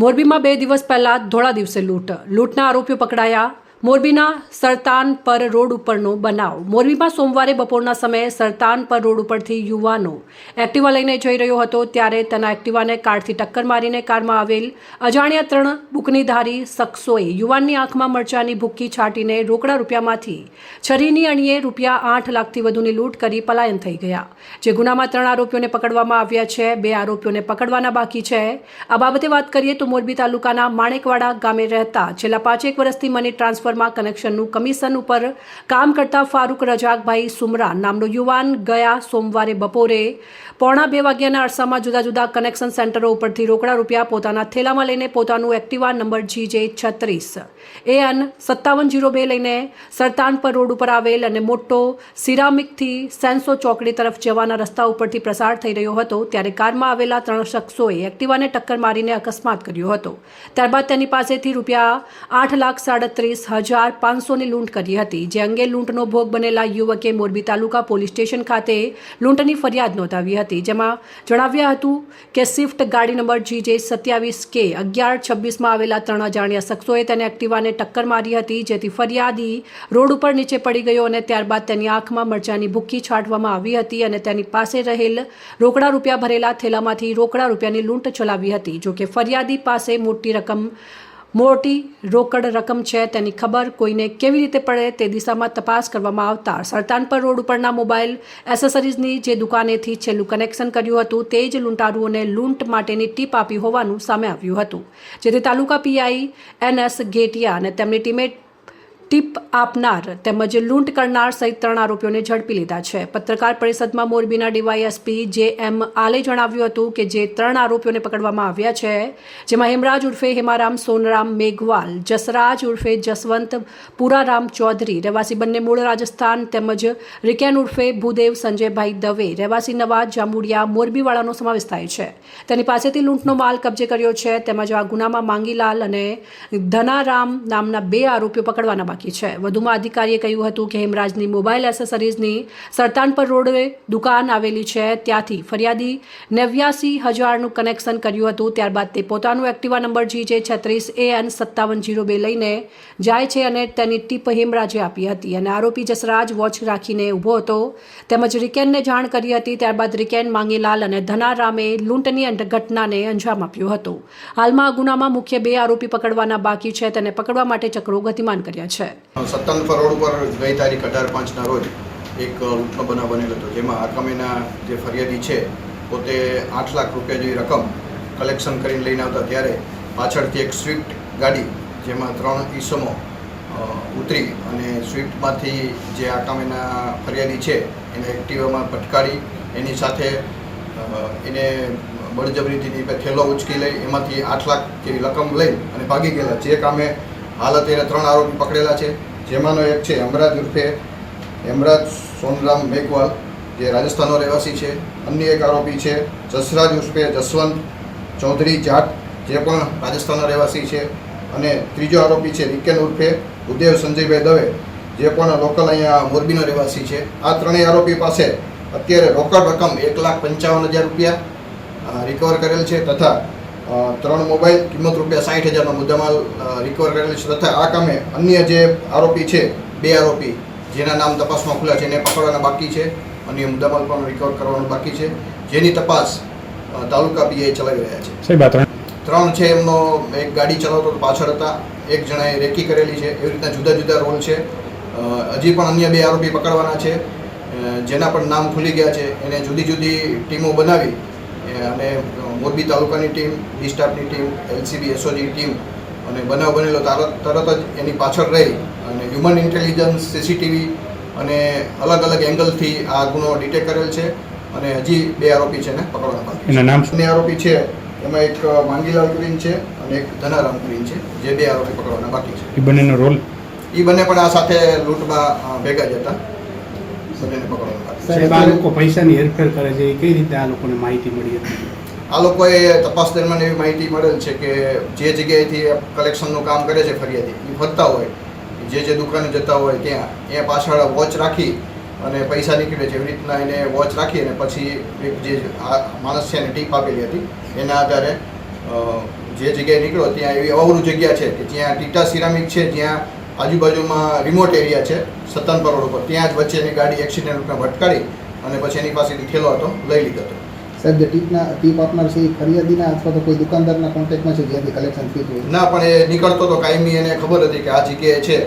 મોરબીમાં 2 દિવસ પહેલા ધોળા દિવસે લૂંટના આરોપીઓ પકડાયા। મોરબીના સરતાનપર રોડ ઉપરનો બનાવ। મોરબીમાં સોમવારે બપોરના સમયે સરતાનપર રોડ ઉપરથી યુવાનો એક્ટિવા લઈને જઈ રહ્યો હતો ત્યારે તેના એક્ટિવાને કારથી ટક્કર મારીને કારમાં આવેલ અજાણ્યા 3 બુકનીધારી શખ્સોએ યુવાનની આંખમાં મરચાની ભૂક્કી છાંટીને રોકડા રૂપિયામાંથી છરીની અણીએ ₹8 લાખથી વધુની લૂંટ કરી પલાયન થઈ ગયા। જે ગુનામાં 3 આરોપીઓને પકડવામાં આવ્યા છે। 2 આરોપીઓને પકડવાના બાકી છે। આ બાબતે વાત કરીએ તો મોરબી તાલુકાના માણેકવાડા ગામે રહેતા છેલ્લા 5 વર્ષથી મની ટ્રાન્સફર કનેક્શનનું કમિશન ઉપર કામ કરતા ફારૂક રજાકભાઈ સુમરા નામનો યુવાન ગયા સોમવારે બપોરે 1:45 વાગ્યાના અરસામાં જુદા જુદા કનેક્શન સેન્ટરો ઉપરથી રોકડા રૂપિયા પોતાના થેલામાં લઈને પોતાનું એક્ટિવા નંબર GJ36 AN 5702 લઈને સરતાનપર રોડ ઉપર આવેલ અને મોટો સિરામિકથી સેન્સો ચોકડી તરફ જવાના રસ્તા ઉપરથી પ્રસાર થઈ રહ્યો હતો ત્યારે કારમાં આવેલા 3 શખ્સોએ એક્ટિવાને ટક્કર મારીને અકસ્માત કર્યો હતો। ત્યારબાદ તેની પાસેથી ₹8,37,500ની લૂંટ કરી હતી। જે અંગે લૂંટનો ભોગ બનેલા યુવકે મોરબી તાલુકા પોલીસ સ્ટેશન ખાતે લૂંટની ફરિયાદ નોંધાવી હતી। જેમાં જણાવ્યા હતું કે સ્વિફ્ટ ગાડી નંબર GJ27K 1126માં આવેલા 3 અજાણ્યા શખ્સોએ તેને એક્ટિવાને ટક્કર મારી હતી જેથી ફરિયાદી રોડ ઉપર નીચે પડી ગયો અને ત્યારબાદ તેની આંખમાં મરચાની ભૂક્કી છાંટવામાં આવી હતી અને તેની પાસે રહેલ રોકડા રૂપિયા ભરેલા થેલામાંથી રોકડા રૂપિયાની લૂંટ ચલાવી હતી। જોકે ફરિયાદી પાસે મોટી રોકડ રકમ છે તેની ખબર કોઈને કેવી રીતે પડે તે દિશામાં તપાસ કરવામાં આવતા સરતાનપર રોડ ઉપરના મોબાઈલ એસેસરીઝની જે દુકાનેથી છેલ્લું કનેક્શન કર્યું હતું તે જ લૂંટારુઓને લૂંટ માટેની ટીપ આપી હોવાનું સામે આવ્યું હતું। જેથી તાલુકા PI NS ગેટિયા અને તેમની ટીમે ટીપ આપનાર તેમજ લૂંટ કરનાર સહિત 3 આરોપીઓને ઝડપી લીધા છે। પત્રકાર પરિષદમાં મોરબીના DYSP JM આલે જણાવ્યું હતું કે જે 3 આરોપીઓને પકડવામાં આવ્યા છે જેમાં હેમરાજ ઉર્ફે હેમારામ સોનરામ મેઘવાલ, જસરાજ ઉર્ફે જસવંત પુરારામ ચૌધરી રહેવાસી બંને મૂળ રાજસ્થાન તેમજ રિકેન ઉર્ફે ભૂદેવ સંજયભાઈ દવે રહેવાસી નવા જાંબુડિયા મોરબીવાળાનો સમાવેશ થાય છે। તેની પાસેથી લૂંટનો માલ કબજે કર્યો છે તેમજ આ ગુનામાં માંગીલાલ અને ધનારામ નામના 2 આરોપીઓ પકડવાના બાકી છે। વધુમાં અધિકારીએ કહ્યું હતું કે હેમરાજની મોબાઈલ એસેસરીઝની સરતાનપર રોડે દુકાન આવેલી છે ત્યાંથી ફરિયાદી 89,000નું કનેક્શન કર્યું હતું। ત્યારબાદ તે પોતાનું એક્ટિવા નંબર GJ36 AN 5702 લઈને જાય છે અને તેની ટીપ હેમરાજે આપી હતી અને આરોપી જસરાજ વોચ રાખીને ઊભો હતો તેમજ રિકેનને જાણ કરી હતી। ત્યારબાદ રિકેન માંગીલાલ અને ધનારામે લૂંટની ઘટનાને અંજામ આપ્યો હતો। હાલમાં આ ગુનામાં મુખ્ય 2 આરોપી પકડવાના બાકી છે તેને પકડવા માટે ચક્રો ગતિમાન કર્યા છે। સરતાનપર રોડ ઉપર ગઈ તારીખ 18/5ના રોજ એક લૂંટનો બનાવ બનેલો હતો જેમાં આકામીના જે ફરિયાદી છે પોતે 8 લાખ રૂપિયા જેવી રકમ કલેક્શન કરીને લઈને આવતા ત્યારે પાછળથી એક સ્વિફ્ટ ગાડી જેમાં 3 ઈસમો ઉતરી અને સ્વિફ્ટમાંથી જે આકામીના ફરિયાદી છે એને એક્ટિવામાં પટકારી એની સાથે એને બળજબરીથી થેલો ઉચકી લઈ એમાંથી 8 લાખ જેવી રકમ લઈ અને ભાગી ગયેલા। જે કામે હાલ અત્યારે 3 આરોપી પકડેલા છે જેમાંનો એક છે હેમરાજ સોનરામ મેઘવાલ જે રાજસ્થાનનો રહેવાસી છે। અન્ય એક આરોપી છે જસરાજ ઉર્ફે જસવંત ચૌધરી જાટ જે પણ રાજસ્થાનનો રહેવાસી છે અને ત્રીજો આરોપી છે રિકેન ઉર્ફે ભૂદેવ સંજયભાઈ દવે જે પણ લોકલ અહીંયા મોરબીનો રહેવાસી છે। આ 3 આરોપી પાસે અત્યારે રોકડ રકમ ₹1,55,000 રિકવર કરેલ છે તથા 3 મોબાઈલ કિંમત ₹60,000નો મુદ્દામાલ રિકવર કરેલ છે તથા આ કામે અન્ય જે આરોપી છે 2 આરોપી જેના નામ તપાસમાં ખુલ્લા છે એને પકડવાના બાકી છે। અન્ય મુદ્દામાલ પણ રિકવર કરવાનું બાકી છે જેની તપાસ તાલુકા PI ચલાવી રહ્યા છે। 3 છે એમનો એક ગાડી ચલાવતો પાછળ હતા, એક જણાએ રેકી કરેલી છે। એવી રીતના જુદા જુદા રોલ છે। હજી પણ અન્ય 2 આરોપી પકડવાના છે જેના પણ નામ ખુલી ગયા છે। એને જુદી જુદી ટીમો બનાવી અને મોરબી તાલુકાની ટીમ, ડી સ્ટાફની ટીમ, LCB SOG ટીમ અને બનાવ બનેલો તરત જ એની પાછળ રહી અને હ્યુમન ઇન્ટેલિજન્સ CCTV અને અલગ અલગ એંગલથી આ ગુનો ડિટેક્ટ કરેલ છે અને હજી 2 આરોપી છે ને પકડવાના બાકી છે। નામ આરોપી છે એમાં એક માંગીલાલ કરીને છે અને એક ધનારામ કરીને છે જે 2 આરોપી પકડવાના બાકી છે। એ બંનેનો રોલ બંને પણ આ સાથે લૂંટમાં ભેગા જ હતા। બંનેને પકડવાના બાકી છે। આ લોકો પૈસાની હેરફેર કરે છે એ કઈ રીતે આ લોકોને માહિતી મળી હતી? આ લોકોએ તપાસ દરમિયાન એવી માહિતી મળેલ છે કે જે જગ્યાએથી કલેક્શનનું કામ કરે છે ફરિયાદી એ ફરતા હોય જે દુકાને જતા હોય ત્યાં પાછળ વોચ રાખી અને પૈસા નીકળે છે એવી રીતના એને વોચ રાખી અને પછી એક જે માણસ છે એને ટીપ આપેલી હતી એના આધારે જે જગ્યાએ નીકળો ત્યાં એવી અવરું જગ્યા છે કે જ્યાં ટીટા સિરામિક છે, જ્યાં આજુબાજુમાં રિમોટ એરિયા છે સત્તાનપર રોડ ઉપર, ત્યાં જ વચ્ચેની ગાડી એક્સિડન્ટ ભટકાડી અને પછી એની પાસેથી થેલો હતો લઈ લીધો હતો. સાહેબ, જે ટીપ આપનાર છે એ ફરિયાદીના અથવા તો કોઈ દુકાનદારના કોન્ટેક્ટમાં છે જ્યાંથી કલેક્શન થયું હોય? ના, પણ એ નીકળતો તો કાયમી એને ખબર હતી કે આ જગ્યાએ છે,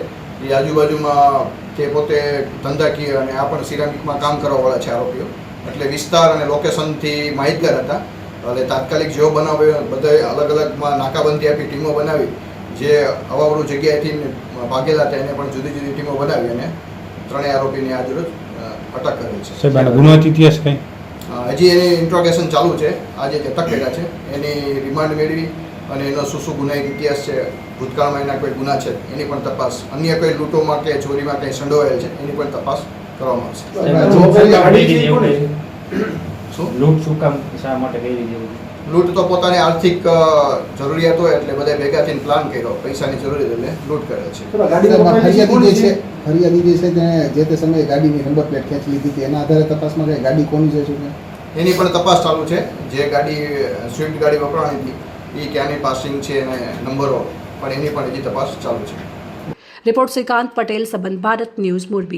એ આજુબાજુમાં તે પોતે ધંધાકીય અને આ પણ સિરામિકમાં કામ કરવાવાળા છે આરોપીઓ, એટલે વિસ્તાર અને લોકેશનથી માહિતગાર હતા. એટલે તાત્કાલિક જેવો બનાવ્યો બધા અલગ અલગમાં નાકાબંધી આપી ટીમો બનાવી, જે અવાવરું જગ્યાએથી ભાગેલા હતા એને પણ જુદી જુદી ટીમો બનાવી અને ત્રણેય આરોપીને આજરોજ અટક કરેલ છે. સાહેબ, આનો ગુનાહિત ઇતિહાસ કંઈ? હજી એની ઇન્ટ્રોગેશન ચાલુ છે. આજે જે અટક કર્યા છે એની રિમાન્ડ મેળવી અને એનો શું ગુનાહિત ઇતિહાસ છે, ભૂતકાળમાં એના કોઈ ગુના છે એની પણ તપાસ, અન્ય કોઈ લૂંટોમાં કે ચોરીમાં કંઈ સંડોવાયેલ છે એની પણ તપાસ કરવામાં આવશે. શું લૂંટ શું કામ શા માટે કરી દીધી? લૂંટ તો પોતાની આર્થિક જરૂરિયાત હોય એટલે બધા ભેગા થઈને પ્લાન કર્યો, પૈસાની જરૂરિયાત એટલે લૂંટ કરે છે. ફરિયાદી જે છે તેને જે તે સમયે ગાડીની નંબર પ્લેટ ખેંચી લીધી હતી, એના આધારે તપાસમાં કઈ ગાડી કોની છે શું એની પણ તપાસ ચાલુ છે. જે ગાડી સ્વિફ્ટ ગાડી વપરાણી હતી એ ક્યાંની પાસિંગ છે અને નંબરો પણ એની પણ હજી તપાસ ચાલુ છે. રિપોર્ટ શ્રીકાંત પટેલ, સંબંધ ભારત ન્યૂઝ, મોરબી.